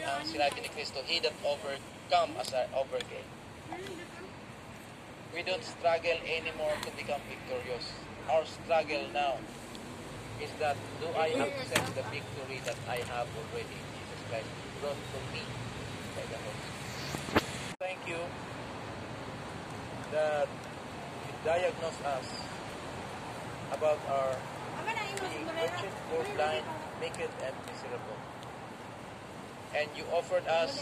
ang sinabi ni Kristo, He that overcome as I overcame. We don't struggle anymore to become victorious. Our struggle now is that do I accept the victory that I have already in Jesus Christ brought to me by the Holy Spirit. Thank you that you diagnose us about our being wretched, poor, blind, naked, and miserable. And you offered us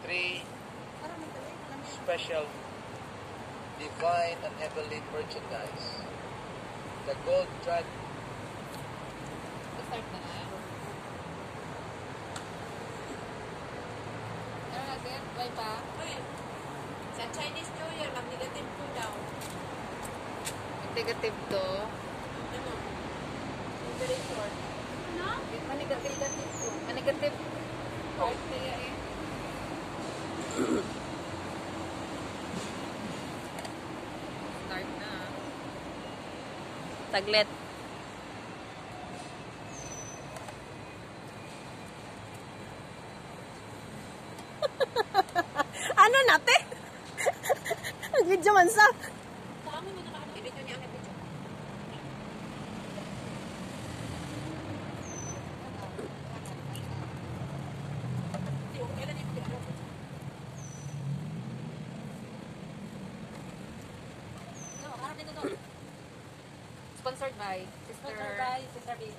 3 special divine and heavenly merchandise. The gold thread. Start na nga. Ano natin? Why pa? Sa Chinese New Year, mag-negative 2 daw. Negative to. Ano? Very short. No? Negative to. Negative. Part kaya eh. Start na. Taglet. Ano natin? Video man sa. Saan mo nakakano? I-video niya ang video. Sponsored by Sister B.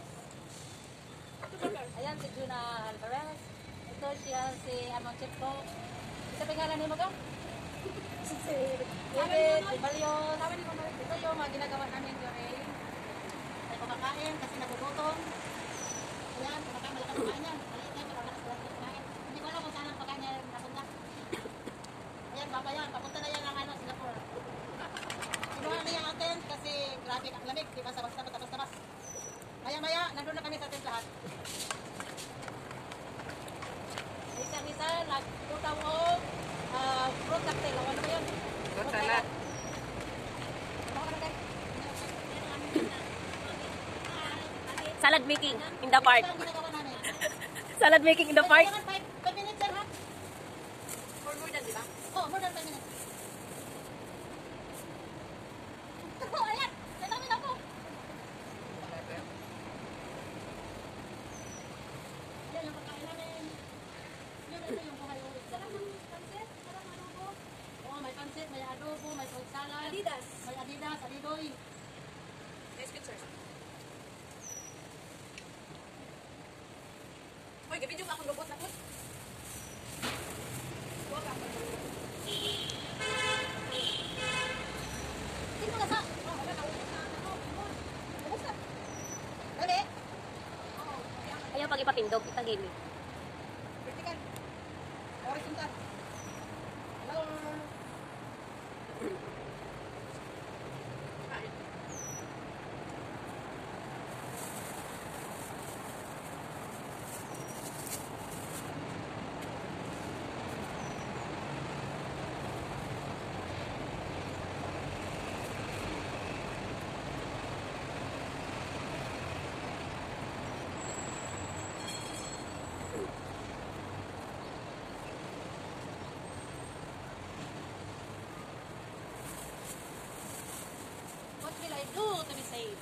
Ayan, si Juna Alvarez. Ito siya si Chipko. Isa pangalan ni mo to? Si David, si Balios. Ito yung mga ginagawa namin during ay kumakain kasi nagugutom. Ayan, kumakain, malakas kumain yan. Maliit yan, malakas kumain. Hindi ko alam kung saan ang pagkain niya napunta. Ayan, baba yan. Papunta na yan ng Singapore. Kinuha niya natin kasi grabe ang lamig. Diba, sabas-sabas. Maya-maya, nandun na kami sa atin lahat. Isa-isa, nagputaw o fruit cocktail. Ano ba yun? Fruit salad. Salad making in the park. Ito ang ginagawa namin. Salad making in the park. 5 minutes sir, ha? For more than, di ba? Oh, more than 5 minutes. Oh, ayan! Natawin ako! Yan yung pagkain namin. Ito yung buhay ulit. Sarap ng pansit? Sarap ng adobo? Oo, may pansit, may adobo, may fruit salad. Adidas. May Adidas, Adidoy. Nice pictures. Hoy, gabidyo ka akong robot na po. Huwag ka akong robot. Sino ka sa? Oh, wala na. Ubus na. Dali. Ayaw pag ipapindog, kita game. Vertical. Horizontal. Hello. What will I do to be safe?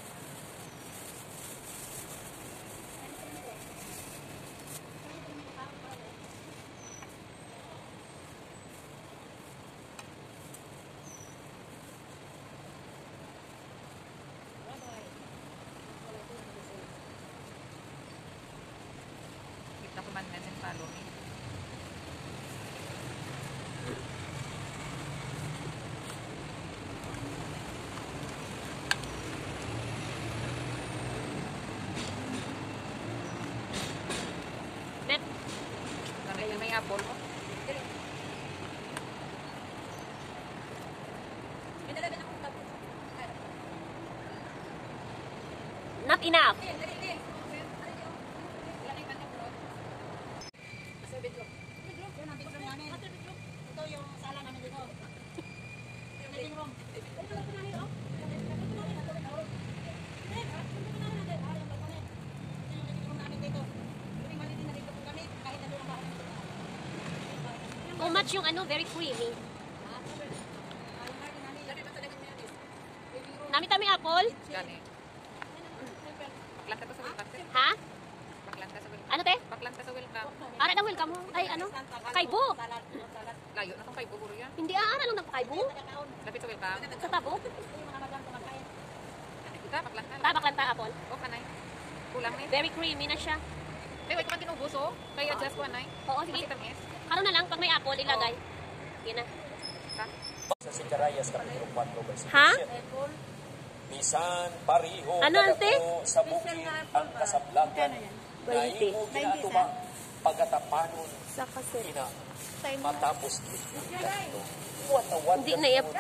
Kita commandments and follow me. Net. Narinig may apple mo? May nalaban akong tabo. Not enough. Dali, dali, dali. Ilan yung kanta, bro? Sa bedroom. Yun ang bedroom namin. Ito yung sala namin dito. Living room. Ito lang pinahin, oh. Ito namin, ito namin, oh. Ito namin natin. Yung living room namin dito. Tuwing malitin na dito kung kami, kahit nandun ang bahay namin. much yung ano, very creamy. Nami tami apple? Gani. Paklanta to sa welcome. Ha? Paklanta sa welcome. Ano te? Paklanta sa welcome. Ara na welcome mo. Ay ano? Kaibo. Layo na tong kay Buguro yan. Hindi ara lang nagpakaibo. Lapit sa welcome. Sa tabo. Kita, paklanta. Tabak lang ta apple. O, kanay. Kulang na. Very creamy na siya. Ay, wait ko man tinubos, oh. Kaya adjust ko, anay. Oo, sige. Makitamis. Karon na lang pag may apple ilagay. Yan na. Ha? Sa Sicarayas, Kapitulo 4, versikulo Ha? 7. Bisan pariho Ano, ante? kadako sa bukid ang kasablagan na imo ginatuma pagatapanon Sa kaset. ina matapos ito. What Hindi na yap.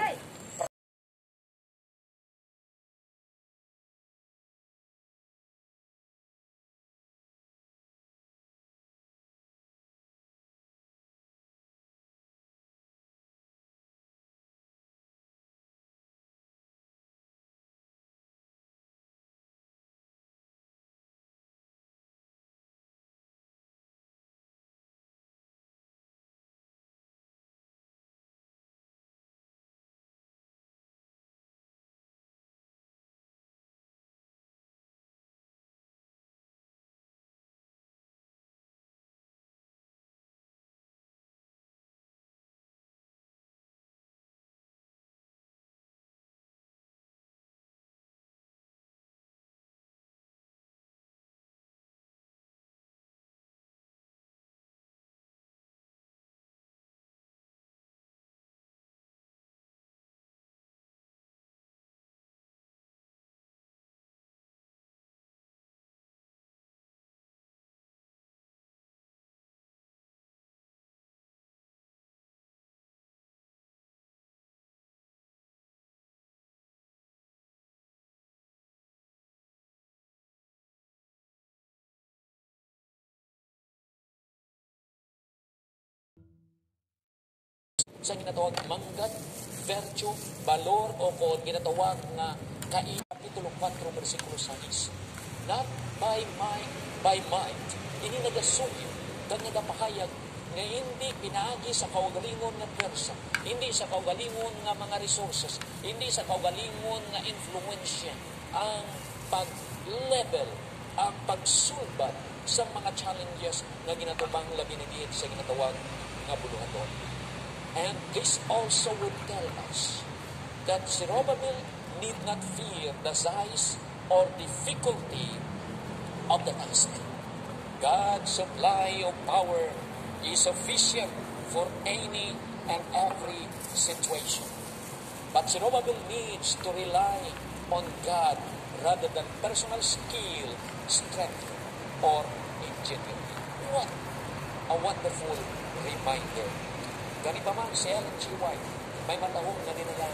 Sa ginatawag manggat, virtue, valor o kung ginatawag nga Kapitulo 4, versikulo 6. Not by might, ini nagasugyo, kag nagapahayag nga hindi pinaagi sa kaugalingon nga persa, hindi sa kaugalingon nga mga resources, hindi sa kaugalingon nga influensya ang pag-level, ang pagsulbat sa mga challenges nga ginatubang labi na diin sa ginatawag nga buluhaton. And this also would tell us that Zerubbabel need not fear the size or difficulty of the task. God's supply of power is sufficient for any and every situation. But Zerubbabel needs to rely on God rather than personal skill, strength, or ingenuity. What a wonderful reminder. Ganito man si Ellen G. White, may matahong na nilalang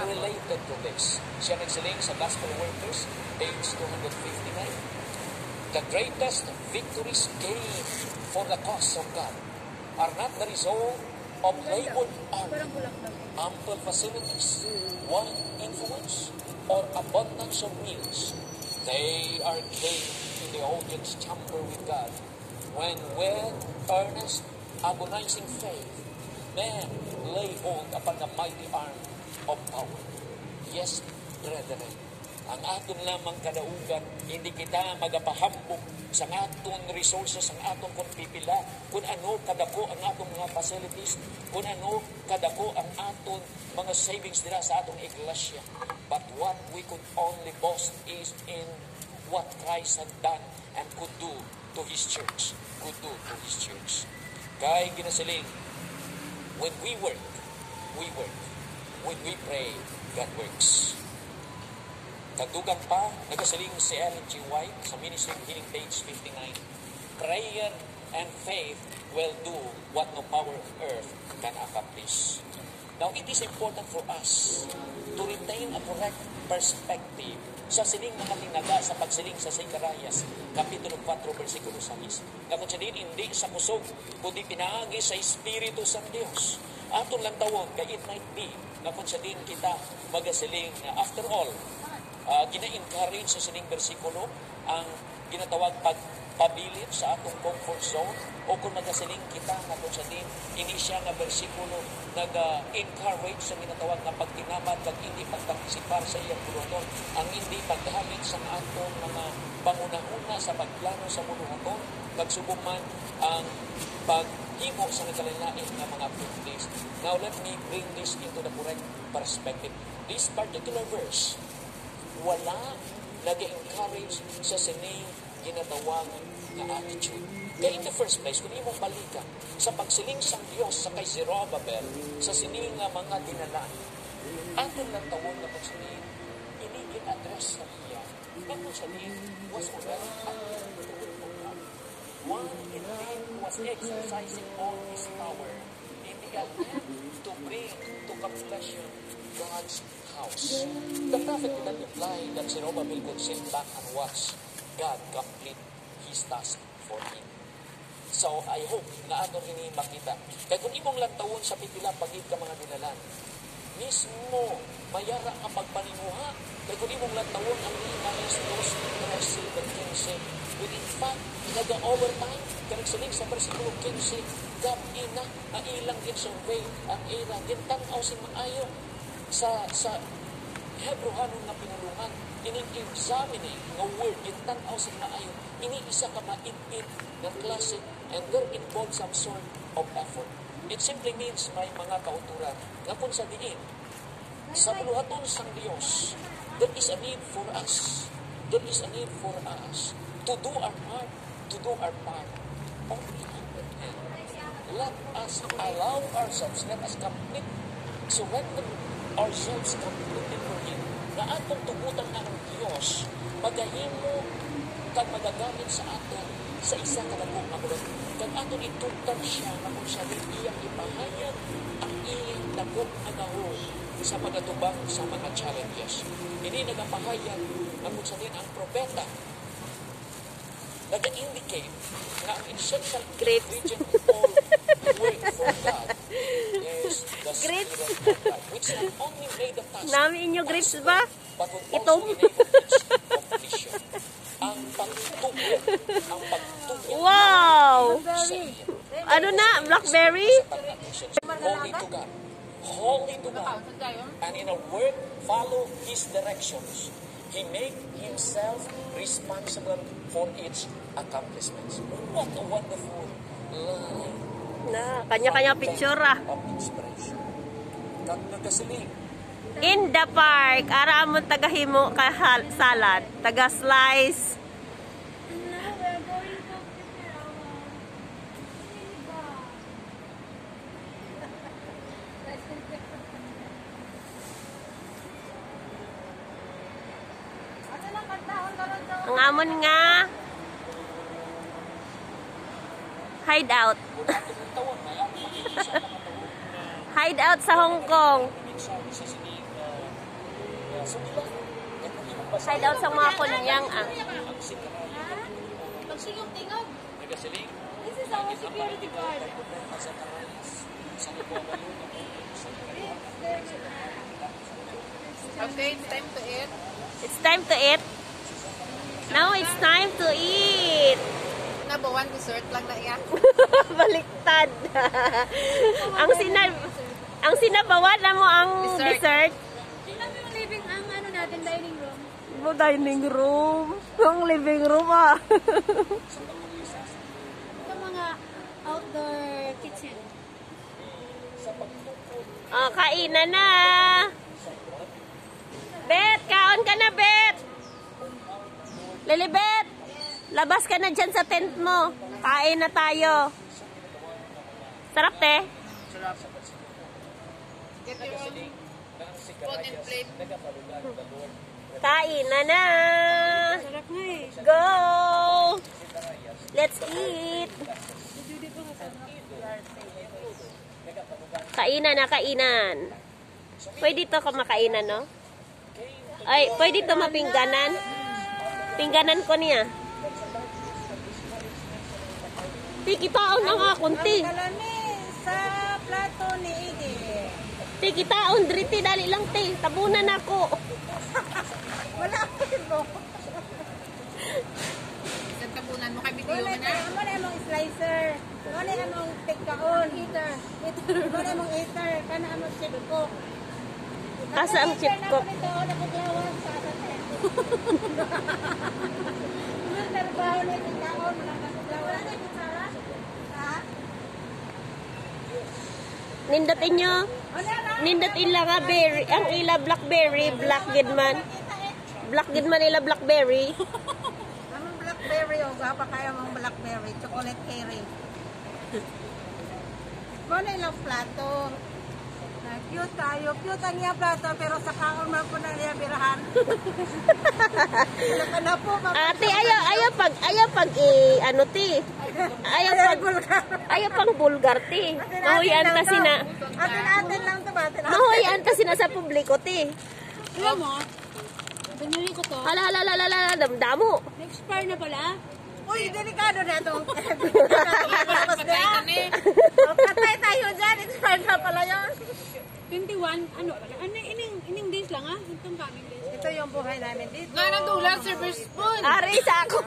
related to this. Siya nagsiling sa Gospel Workers, page 259. The greatest victories gained for the cause of God are not the result of labored army, ample facilities, wide influence, or abundance of meals. They are gained in the audience chamber with God when with earnest, agonizing faith, men lay hold upon the mighty arm of power. Yes, brethren, ang aton lamang kadaugan, hindi kita magapahambog sa aton resources, ang aton kung pipila, kung ano kadako ang atong mga facilities, kung ano kadako ang aton mga savings nila sa atong iglesia. But what we could only boast is in what Christ had done and could do to His church. Kaya ginasiling, when we work. When we pray, God works. Tagdugan pa, nagasiling si Ellen G. White sa Ministry of Healing, page 59. Prayer and faith will do what no power of earth can accomplish. Now, it is important for us to retain a correct perspective sa siling mga tinaga sa pagsiling sa Sicarayas, Kapitulo 4, versikulo 6. Kapag siya din, hindi sa kusog, kundi pinaagi sa Espiritu sa Diyos. Aton lang tawag, kaya it might be, na kung siya din kita magasiling na after all, Gina-encourage sa sining bersikulo ang ginatawag pagpabilin sa atong comfort zone, o kung nagasiling kita nga kung sa din, ini siya nga bersikulo nag-encourage sa ginatawag na pagtinamad kag hindi pagtakisipar sa iyang buluhaton, ang hindi paggamit sa atong mga pangunahuna sa pagplano sa buluhaton, kag subong man ang paghimo sa nagkalain nga mga activities. Now let me bring this into the correct perspective. This particular verse, wala nag-encourage sa sining ginatawag na attitude. Kaya in the first place, kung imong balikan sa pagsiling sang Dios sa kay Zerubbabel sa sining nga mga dinalan, aton lang tawon na kung sining inigin address sa iya na kung sining was already one indeed was exercising all his power in the attempt to bring to completion God's house. The prophet did not imply that Zerubbabel could sit back and watch God complete His task for him. So, I hope na ato ini makita. Kaya kung imong lang tawon sa pipila pagid ka mga dinalan, mismo mayara ang pagpanimuha. Kaya kung imong lang tawon ang Imanes 2:13-15, with in fact, naga-overtime, kanagsaling sa versikulo 15, gabi na, ang ilang din survey, ang ira, din tanaw si maayo sa Hebrehanon na pinulungan, ini-examining nga word, din tanaw si maayo, ini isa ka maipit na klase, and there involves some sort of effort. It simply means may mga kauturan nga kung sa diin, sa buluhaton sang Dios, there is a need for us. There is a need for us to do our part, to do our part only 100%. Let us allow ourselves, let us surrender ourselves completely for Him. Na atong tugutan na ng Diyos, magahimo kag magagamit sa aton sa isa ka dagong amulot. Kag aton itugtan siya na kung siya rin iyang ipahayag ang iyang dagong agahon sa pagatubang sa mga challenges. Hindi nagapahayag na kung siya rin ang propeta nag-indicate na ang essential ingredient of all work for God is the Spirit of God, which not only made the task Nami inyo grapes ba? but would Ito. also enable its completion. Ang pagtugyan, Wow! sa iya. Ano na? Blackberry? Holy to God. Holy to God. And in a word, follow His directions. He made Himself responsible for its accomplishments. What a wonderful line Na, kanya-kanya picture ah. of inspiration. Kag nagasiling, In the park, ara mo tagahimo ka salad, taga slice. Ang amon nga hideout. Hideout sa Hong Kong. Hideout sa mga kunyang ah. Pagsulong tingog. nagasiling, This is our security guard. Okay, it's time to eat. It's time to eat. Now it's time to eat. Nabawan dessert lang na iya. Baliktad. ang sinabawan na mo ang dessert. Tingnan mo yung living, ang ano natin, dining room. Dining room. Ang living room ah. Ito mga outdoor kitchen. Ah, kainan na. Bet, kaon ka na, Bet. Lilibet, labas ka na dyan sa tent mo. Kain na tayo. Sarap, te. Get your own spoon and plate. Kain na. Sarap nga eh. Go. Let's eat. Kainan na, kainan. Pwede to kumakainan, no? Ay, pwede to mapingganan. Pingganan ko niya. Tikitaon na nga, kunti. Kalani sa plato ni Iggy. Tikitaon, driti, dali lang, te. Tabunan ako. Wala Kana ano chip ko. Asa ang chip ko? Ito, nakaglawan sa atin. Yung trabaho na yung taon, nakaglawan. Wala na yung sala? Ha? Nindatin nyo. Nindatin lang nga berry. Ang ila blackberry, black gid man. Black gid man ila blackberry. Anong blackberry o? Gapa kaya mong blackberry? Chocolate cherry. Ano ilang plato? Na cute tayo. Cute ang iya plato pero sa kaon man po na niya birahan. Wala ka na po. Ate, ayaw pag ano ti. Ayaw pang bulgar ti. Mahuyan ta sina. Atin lang ito ba? Mahuyan ta sina sa publiko ti. Alam mo, binili ko to. Hala, damdamo. Expire na pala. Uy, delikado na ito. Patay ka ni. Patay tayo dyan. Expired na pala yun. 21, ano pala? Ining days lang ah. Itong coming days. Ito yung buhay namin dito. Nga nadulag, silver spoon. Ari sa ako.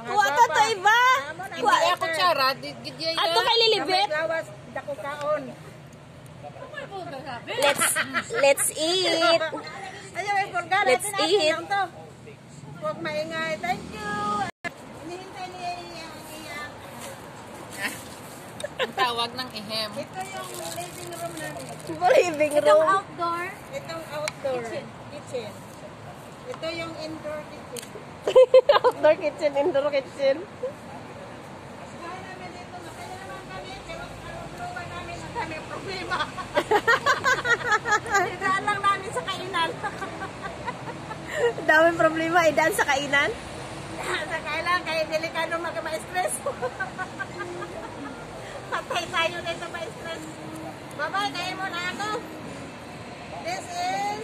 Kuha ka to iba. Hindi ako tsara. Gidya Ato kay Lilibet. Gawas, dako kaon. Let's eat. Ayaw, ipurga Let's natin. eat. Lang to. Huwag maingay. Thank you. Hinihintay niya iyang. ang tawag ng ihem. Ito yung living room namin. Living Itong room. outdoor. Itong outdoor kitchen. Ito yung indoor kitchen. Outdoor kitchen, indoor kitchen. Bahay namin dito. Masaya naman kami. Pero ang namin ang kami problema. Idaan lang namin sa kainan. Daming problema, idaan sa kainan. Sa kailan, kaya delikado mag-ma-stress. Patay tayo dito ma-stress. Bye-bye, kaya mo na ako. This is...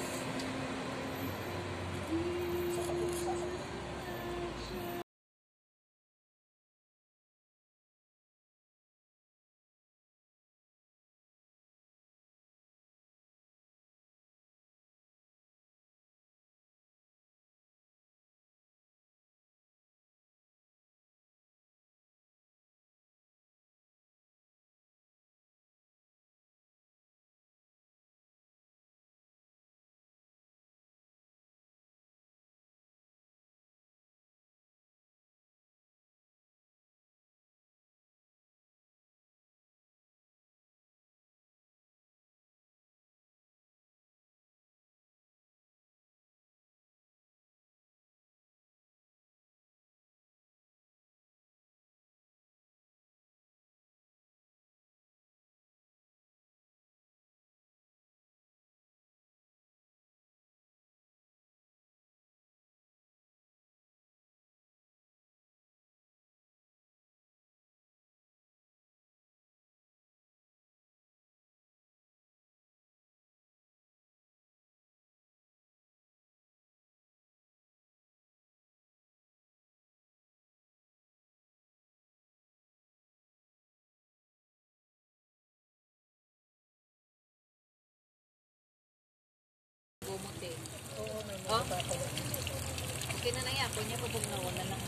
Bumuti. Oh? Okay na na yan. Kunya ko pag nawala lang.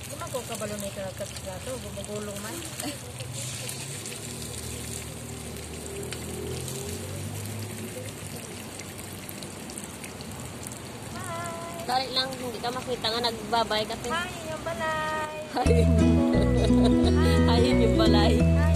Di man ko kabalo na ito nagkasiklato. Gumugulong man. Dali lang, hindi ka makita nga nagbabay ka. Hi, yung balay. Ayun yung balay. Hi.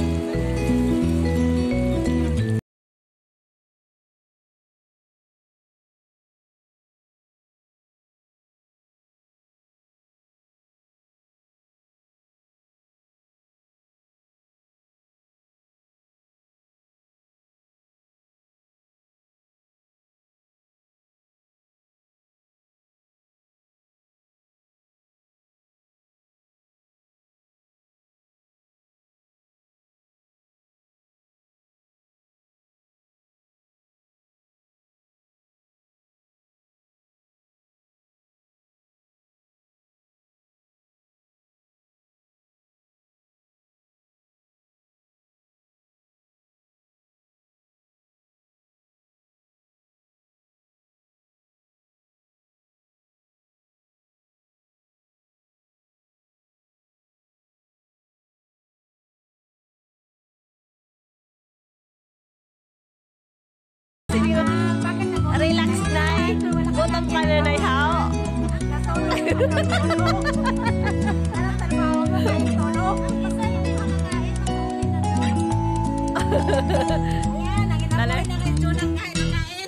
Nagutang ka na na hao.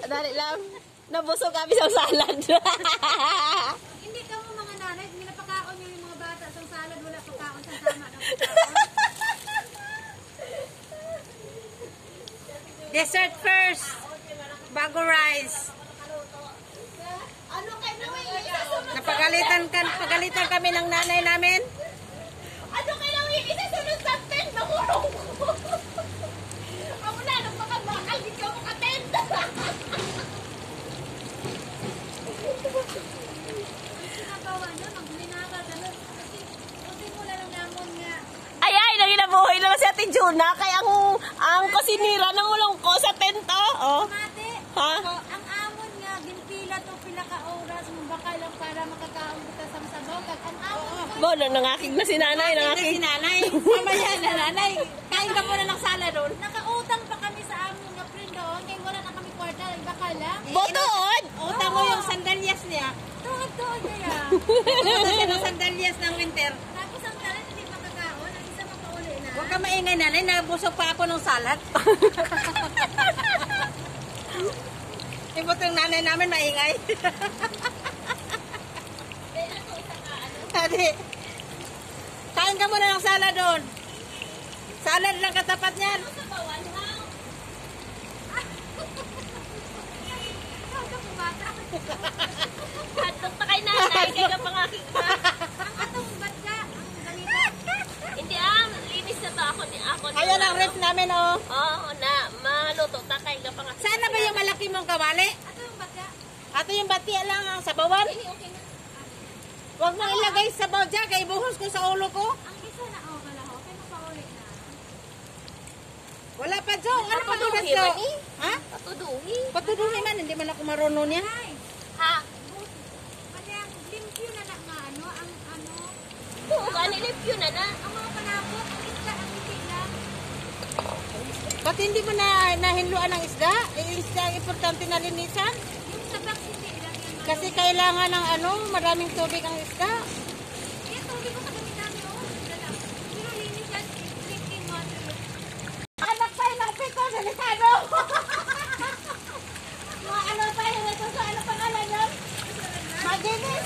Dali lang. Nabusog kami sa salad. Hindi ka mo mga nanay, hindi napakaon nyo yung mga bata sa salad, wala pagkaon sa sama ng pagkaon. Dessert first. Bago rice. Ano kayo naman Napagalitan kami ng nanay namin. Ano kayo naman yung isasunod sa tent? Nangurong ko. Ako na, nung makabakal, hindi ka makatent. Ginagawa nyo, maglinakal ka nun. Kasi mula lang namon nga. Ay, nanginabuhay naman si Ate Juna. Kaya ang kusinira ng ulong ko sa tento. Oh. Mate, Ha? ang amon nga, ginpila to pila ka oras, mabakal lang para makakaon kita sa sabaw. Kag ang amon nga, Bo, nangakig na si nanay. Nangakig. Nanay. Mamaya na nanay. Kain ka muna ng salad doon. nakautang pa kami sa amon nga friend doon. Kaya wala na kami kwarta, bakal lang. Botood! Utang mo yung sandalyas niya. Tuwag-tuwag kaya. Utang siya ng sandalyas ng winter. Tapos ang talan hindi makakaon, ang isa makauli na. Huwag ka maingay nanay. Nabusog pa ako ng salad. Ibot yung nanay namin maingay. Ate, kain ka muna ng salad doon. Salad lang katapat niyan. Hatok pa kay nanay. Kaya ka pangakig pa. Ang atong badga, ang ganito. Hindi linis na ba ako ni ako? Ayan ang ref namin oh. Oo, na maluto ta kay ka pangakig. Sana ba yung malaki mong kawali? Ato yung badga. Ato yung batia lang ang sabawan. Okay na. Huwag mo ilagay sa sabaw dyan. Kaya ibuhos ko sa ulo ko. Ang isa na, wala ho. Okay, makauli na. Wala pa dyan. Ano pa doon Patuduhi man eh. Ha? Patuduhi. Patuduhin man. Hindi man ako marunong yan. Ay, Ha? pati ang limpyo na na nga, ano, ang ano, Oo, kanilip yun na. ang mga panabot, ang isda, ang hindi lang. Pati hindi mo na nahinluan ng isda. Isda ang importante na linisan. Yung sabak, hindi lang yan. Kasi kailangan ng maraming tubig ang isda. Kaya tubig ko sa gamit namin, oh. Wala lang. Pero linis yan, drinking water. Anak tayo ng pito, delikado. Mga ano tayo nito sa ano pangalan yun? Maginis.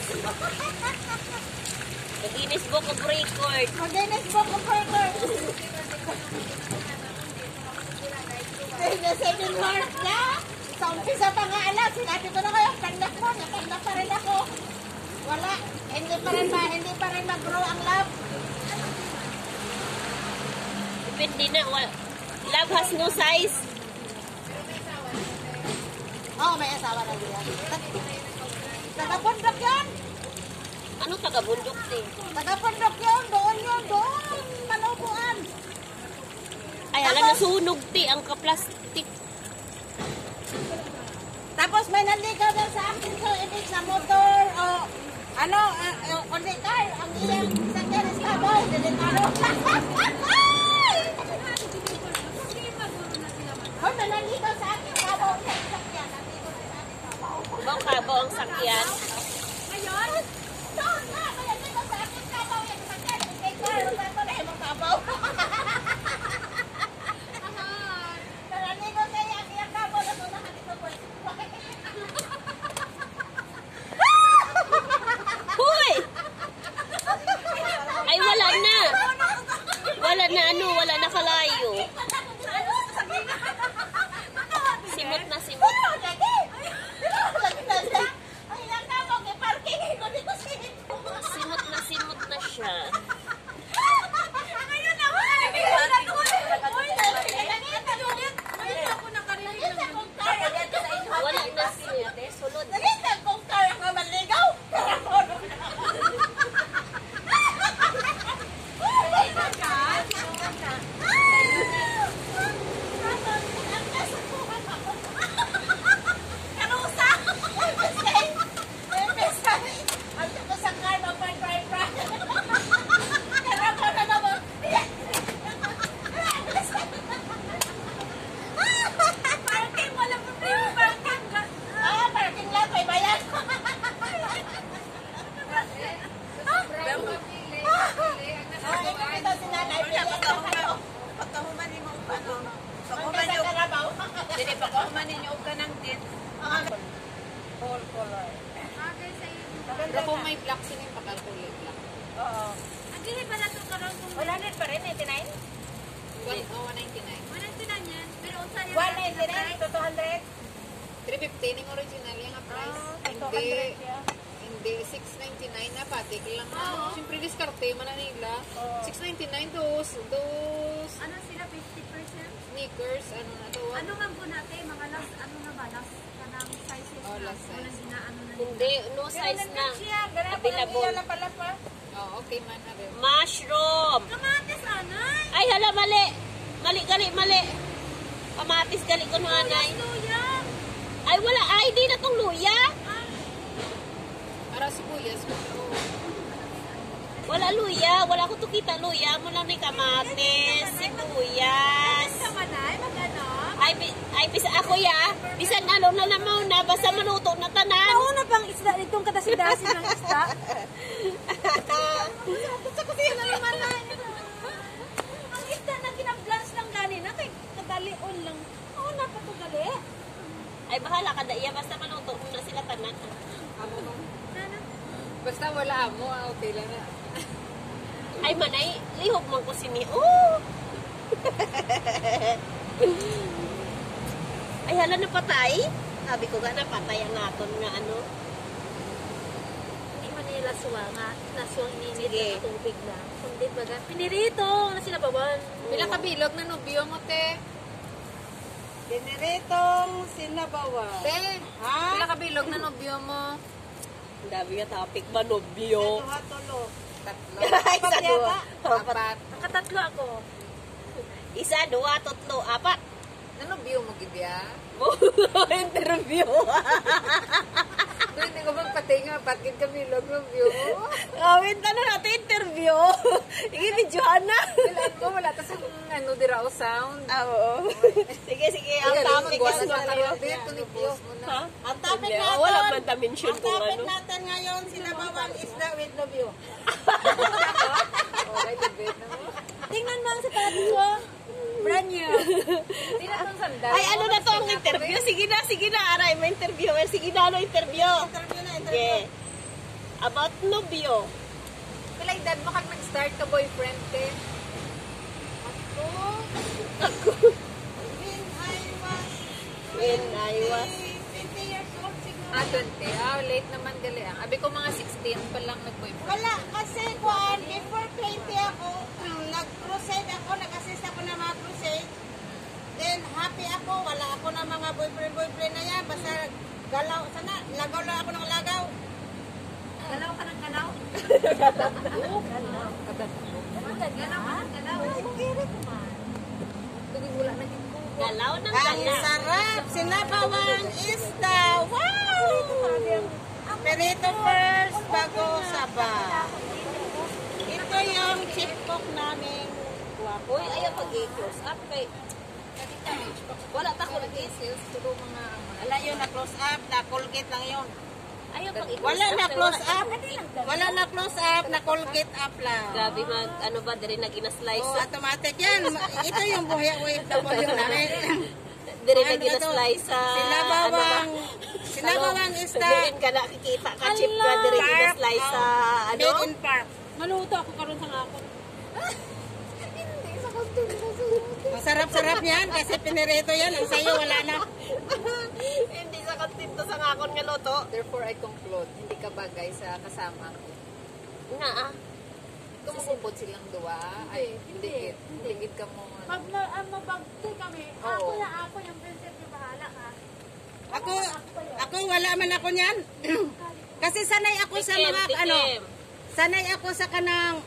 Guinness Book of Record. Maginis po ko burger. Seven March na. Sa umpisa pa nga alam, sinabi ko na kayo, pandak mo, napandak pa rin ako. Wala, hindi pa rin mag-grow ang love. Depende na. Love has no size. Oo, may asawa na diyan. Taga-pundok yun. Ano taga-bundok din? Taga-pundok yun. Doon yun. Doon. Manubuan. Ay, hala, nasunog ti ang kaplastik. Tapos may naligaw na sa akin so ibig na motor o ano, kundi car. Ang iyang sakyan is kaboy. Delikado. Hoy, may naligaw sa akin kaboy. Sakyan. Nandito sa akin kaboy. Ibang kabo ang sakyan. Ngayon? Doon na. May naligaw sa akin kaboy. Ang sakyan. Kay car. Ito na yung kaboy. Naligaw sa iyang kaboy. Natunahan dito po. Hoy! Ay, wala na. Wala na wala na kalayo. Simot na simot. Lagi na siya. Ay, ilang kaboy. Parking ko dito. ng jeans. Whole color. Pero kung may black, sino yung pakalkulay black? Oo. Ang dili pa na ito karoon kung 100 pa rin, 99? 199. 199 yan. Pero unsa yan? 199 to 200? 350 ning original yung price. Ito, Hindi, 100 siya. hindi 699 na pati lang na. Siyempre diskarte man na nila. Oo. 699 dos Ano sila 50%? sneakers ano na to. Ano man po natin, mga last, ano na ba, last kanang sizes Oh, na. last size. Walang ginaano na nila. Hindi, no size na. Available. Available. Oh, okay man na rin. Mushroom. Kamatis, anay! Ay, hala, mali. Mali. Kamatis, gali ko na, anay. Luya! Ay, wala. Ay, di na tong luya. Para sibuyas mo. Wala luya. Wala ko to kita luya. Mo lang ni kamatis, sibuyas. Kamanay, magano? Ay, bisa ako ya. Bisan ano na naman na. Basta manuto na tanan. Nauna pang isda, itong kadasin-dasin ng isda. Sa kusina na naman na. Ang isda na kinablans lang gani na kay kadalion lang. Oo, napatugali. Ay, bahala ka da iya. Basta manuto na sila tanan. Amo mo. Basta wala amo, okay lang na. Ay, manay. Lihog man ko sini. Oh! Ay, hala na patay. Sabi ko nga napatay ang naton nga ano. Hindi man nila suwa nga. Naswang ninit Sige. na tubig na. Kundi baga, pinirito na sinabawan. Pila ka bilog na nubyo mo, te? Generetong sinabawa. Te, pila ka bilog na nubyo mo? Ang dami nga topic manobyo. Tulo. Tatlo. Isa, dua. Apat. Nakatatlo ako. Isa, dua, tatlo, apat. Nanubyo mo, Gibya? Interview. Doon, hindi ko magpatinga. Patkid ka bilog nubyo mo. Gawin na natin interview. Sige, ni Johanna. Kailan mo, wala tas ang ano, dirao sound. Oo. Sige. Ang topic is Dito, nubyo mo na. Ang topic Yeah, natin, wala man ta mention ang kung topic ano. natin ngayon, sinabawan isda with lobyo. Okay, debate na mo. Tingnan mo sa tabi ko. Brand new. Hindi na itong sandal. Ay, ano na to ang interview? Sige na. Aray, may interview. Sige na, ano interview? Sige. About nobyo. Pila edad mo kag nag-start ka boyfriend, te? When I was... 20 years old siguro. 20. Late naman gali. Abi ko mga 16 pa lang nag-boyfriend. Wala, kasi kuan, before 20 ako, nag-crusade ako, nag-assist ako ng mga crusade. Then, happy ako, wala ako ng mga boyfriend na yan. Basta galaw, sana, lagaw lang ako ng lagaw. Galaw ka ng galaw? Galaw ka ng galaw? Tugig wala na gid ko. Galaw ng Ang galaw. sarap! Sinabawan isda! Wow! Perito first, bago saba. Ito yung chip cook namin. Uy, ayaw pag-close up kay... Wala ta ko lagi. Siguro mga Wala yun na close up, na Colgate lang yun. Ayaw pag-close Wala na close up. Wala. Wala na close up, na Colgate up lang. Grabe mag, ano ba, diri na gina-slice. Oh, automatic yan. Ito yung buhay OFW namin. Diri na Ano to? gina-slice sa... Sinabawang isda. Dirin ka nakikita ka, chip ka, diri gina-slice sa... Ano? Made in park. Maluto ako karon sa ngakon. Masarap-sarap yan kasi pinirito yan. Ang sayo wala na. Hindi sa kontinto sa ngakon nga loto. Therefore, I conclude, hindi ka bagay sa kasama ko. Nga Kung makupod silang duwa, ay hindi. Hindi ka mo. Pag mabagti kami, Oo. ako yung princess yung bahala ka. Ako wala man ako niyan. Kasi sanay ako sa mga sanay ako sa kanang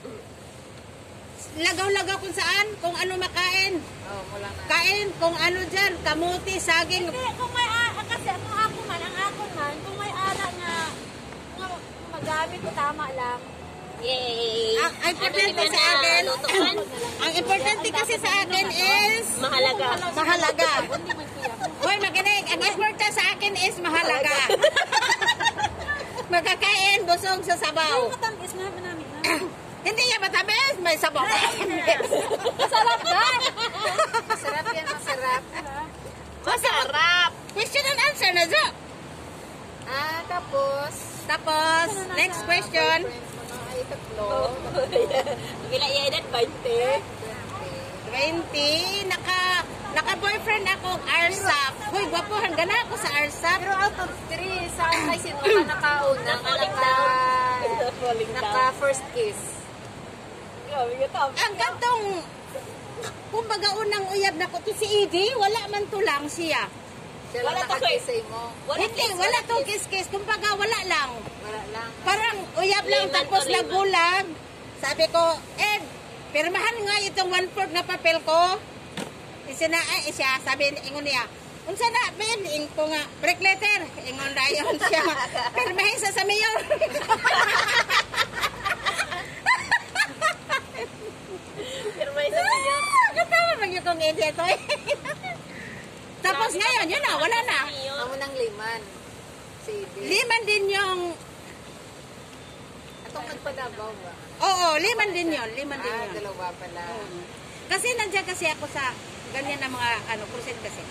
lagaw-lagaw kung saan, kung ano makain. Oh, mula na. Kain kung ano dyan, kamuti, saging. Hindi, kung may kasi kung ako man, ang ako man, kung may ala nga magamit ko tama lang. Yay! Ang importante sa akin, ang importante kasi sa akin is Mahalaga. mahalaga. Hoy, makinig, ang importante sa akin is mahalaga. Magkakain, busog sa sabaw. Matamis na namin na. Hindi yan matamis, may sabaw. Masarap yan, masarap. Masarap! Question and Jojo. Tapos, Next question. ay tatlo. Gila iya edad 20. 20. Naka-boyfriend ako, Arsap. Hoy, gwapohan. Gana ako sa Arsap. Pero out of 3, saan ay sino ka nakauna? Naka first kiss. Ang kantong, kumbaga unang uyab na ko to si Edie, wala man to lang siya. Siya lang nakakisay mo. Wala to kiss-kiss. Kumbaga wala lang. Wala lang. Parang uyab lang tapos nagulag. Sabi ko, Ed, pirmahan nga itong 1/4 na papel ko. Siya, sabi, ingon niya, unsa na, Ben, ing ko nga, break letter. Ingon na yun siya. Pirmahin sa mayor. Pirmay sa mayor. Katawa mag yung kong Edie ito eh. Tapos ngayon, yun na, wala na. Amo ng liman. Si Edith. 5 din yung, Atong nagpadabaw ba? oo, 5 din yun, 5 din yun. Dalawa pala. Kasi nandiyan kasi ako sa ganyan na mga crusade kasi.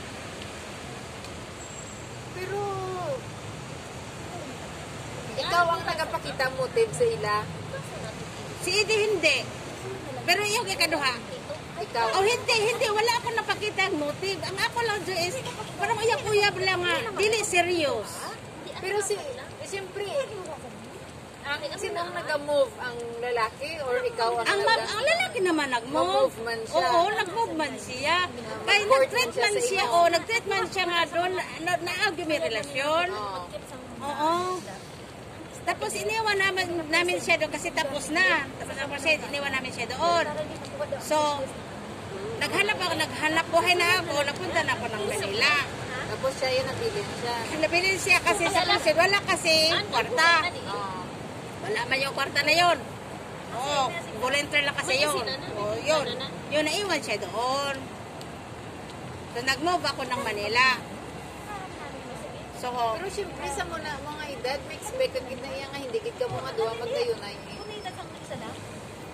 Pero, ikaw ang tagapakita motive sa ila. Si Edie hindi. Pero yung ikaduha, Ikaw. oh hindi, wala ako napakita ang motive. Ang ako lang dyan is, parang uyab-uyab lang nga, dili serious. Pero siyempre, sino ang nag-move? Ang lalaki or ikaw ang Ang lalaki naman nag-move. Nag-move man siya. Oo, nag-move man siya. Kaya Mag-court nag-treat man siya man sa siya, iyo. nag-treat man siya nga doon, naagyo may relasyon. Oo. Tapos iniwan namin siya doon kasi tapos na. Tapos ang kasi iniwan namin siya doon. So, naghanap buhay na ako, napunta na ako ng Manila. Tapos siya yun, nabilin siya. Nabilin siya kasi sa Crusade, wala kasi kwarta. Wala man yung kwarta na yun. Oo, volunteer lang kasi yun. Oo, yun. Yun, naiwan siya doon. So, nag-move ako ng Manila. So, Pero siyempre sa mga edad, may expect ang ginaya nga, hindi gid ka mga duwa magdayo na yun.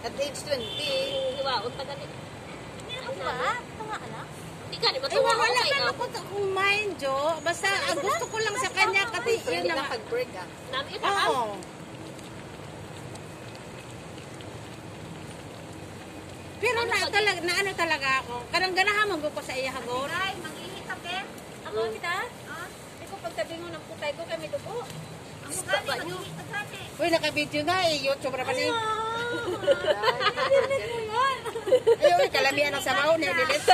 At age 20, wala ka na ko kung mind, Jo. Basta, ang gusto ko lang sa kanya kasi yun hindi naman. ka pag-break ah. Oo. Pero ano talaga ako. Kanang ganahan mo ko sa iya hagon. Ay, mag-ihita ke. Ako kita? Ikaw pagsabi mo ng putay ko kami dugo. Ang mukha ni mag-ihita ka ke. Uy, naka-video na eh. YouTube na pa ni. Internet mo yan. Ay, uy, kalamihan ang sabaw niya. Delete.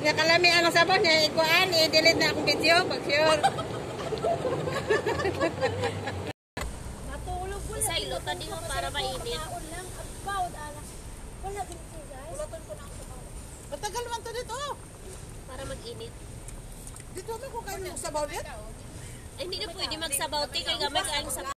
Nakalamihan ang sabaw niya. Ikuan, i-delete na akong video. Pag-sure. Matulog ko Sa ilutan din mo para mainit. Wala din siya guys. Matagal man to dito. Para mag-init. Dito mo kung kayo yung sabaw dito. Ay, hindi na pwede magsabaw. Kaya gamay ka ang sabaw.